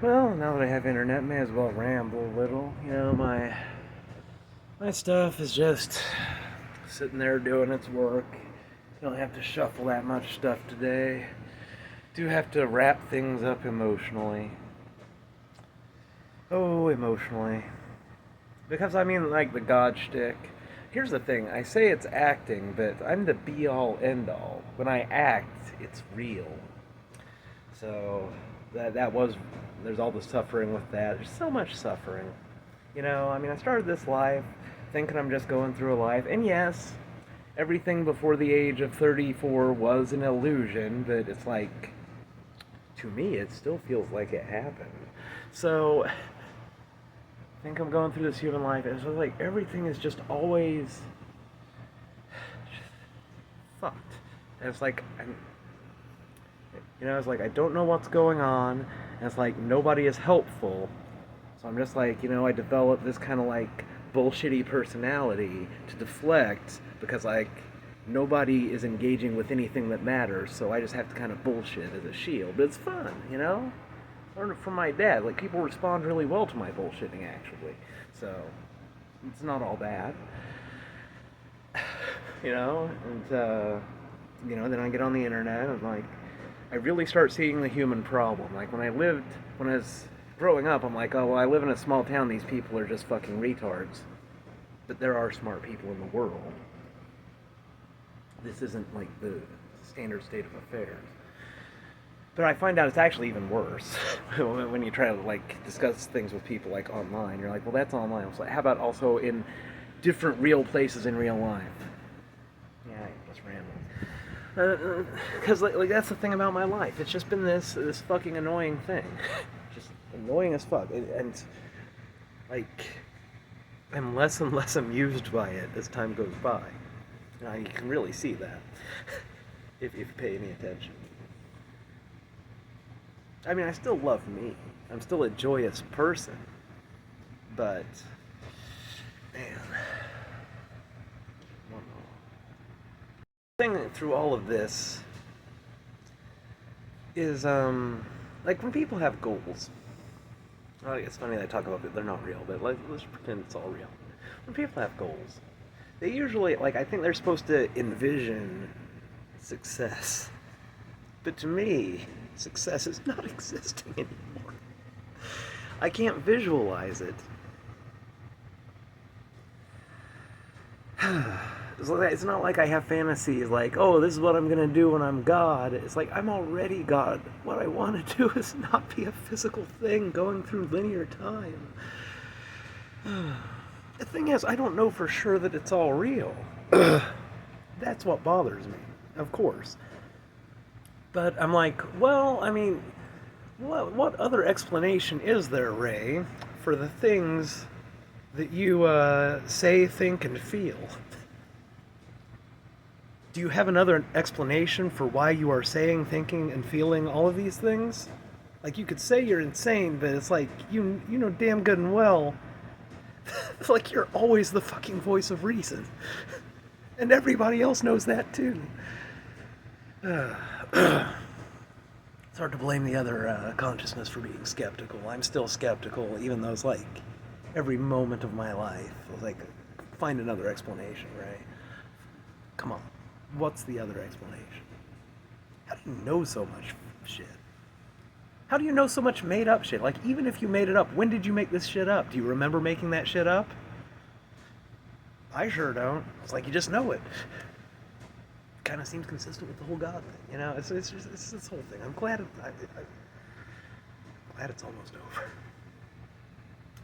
Well, now that I have internet, may as well ramble a little. My stuff is just sitting there doing its work. Don't have to shuffle that much stuff today. Do have to wrap things up emotionally. Oh, emotionally. Because I mean, like the God shtick. Here's the thing: I say it's acting, but I'm the be-all, end-all. When I act, it's real. So that was there's all the suffering with that. There's so much suffering. I mean, I started this life thinking I'm just going through a life, and yes, everything before the age of 34 was an illusion, but it's like to me it still feels like it happened. So I think I'm going through this human life, and it's just like everything is just always fucked. And it's like it's like I don't know what's going on, and it's like nobody is helpful. So I'm just like, I developed this kind of like bullshitty personality to deflect because like nobody is engaging with anything that matters, so I just have to kind of bullshit as a shield. But it's fun. I learned it from my dad. Like people respond really well to my bullshitting actually. So it's not all bad. Then I get on the internet and like I really start seeing the human problem. Like when I was growing up, I'm like, oh well, I live in a small town. These people are just fucking retards. But there are smart people in the world. This isn't like the standard state of affairs. But I find out it's actually even worse when you try to like discuss things with people like online. You're like, well, that's online. So how about also in different real places in real life? Yeah, I just rambling. Because like that's the thing about my life. It's just been this fucking annoying thing, just annoying as fuck, and like I'm less and less amused by it as time goes by. Now you can really see that if you pay any attention. I mean, I still love me. I'm still a joyous person, but man, the thing through all of this is like when people have goals. Oh, it's funny that I talk about it. They're not real, but let's pretend it's all real. When people have goals, they usually like I think they're supposed to envision success. But to me, success is not existing anymore. I can't visualize it. It's not like I have fantasies like, oh, this is what I'm going to do when I'm God. It's like, I'm already God. What I want to do is not be a physical thing going through linear time. The thing is, I don't know for sure that it's all real. That's what bothers me, of course. But I'm like, well, I mean, what other explanation is there, Ray, for the things that you say, think, and feel? Do you have another explanation for why you are saying, thinking, and feeling all of these things? Like you could say you're insane, but it's like you know damn good and well, like you're always the fucking voice of reason, and everybody else knows that too. It's hard to blame the other consciousness for being skeptical. I'm still skeptical, even though it's like every moment of my life. It's like, find another explanation, right? Come on. What's the other explanation? How do you know so much shit? How do you know so much made up shit? Like, even if you made it up, when did you make this shit up? Do you remember making that shit up? I sure don't. It's like you just know it. Kind of seems consistent with the whole God thing, It's this whole thing. I'm glad glad it's almost over.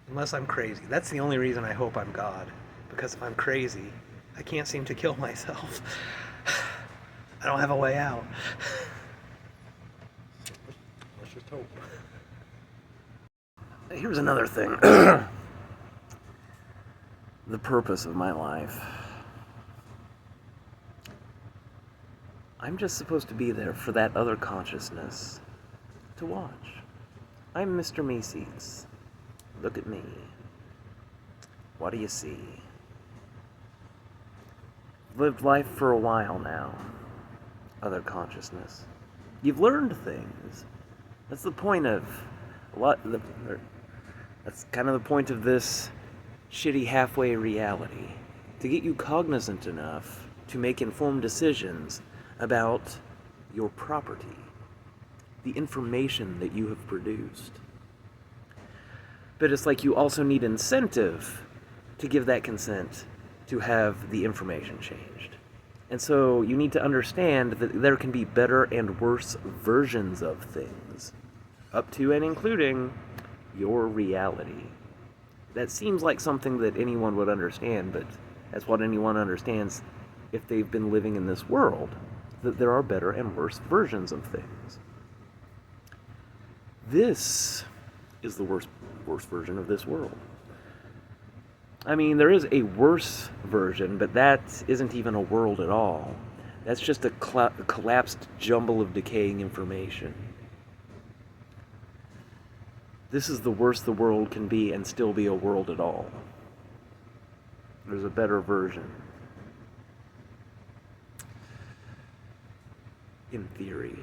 Unless I'm crazy. That's the only reason I hope I'm God. Because if I'm crazy, I can't seem to kill myself. I don't have a way out. Let's just hope. Here's another thing. The purpose of my life. I'm just supposed to be there for that other consciousness to watch. I'm Mr. Macy's. Look at me. What do you see? Lived life for a while now. Other consciousness. You've learned things. That's the point of A lot. That's kind of the point of this shitty halfway reality, to get you cognizant enough to make informed decisions about your property, the information that you have produced. But it's like you also need incentive to give that consent to have the information changed. And so you need to understand that there can be better and worse versions of things, up to and including your reality. That seems like something that anyone would understand, but that's what anyone understands if they've been living in this world, that there are better and worse versions of things. This is the worst version of this world. I mean, there is a worse version, but that isn't even a world at all. That's just a collapsed jumble of decaying information. This is the worst the world can be and still be a world at all. There's a better version. In theory.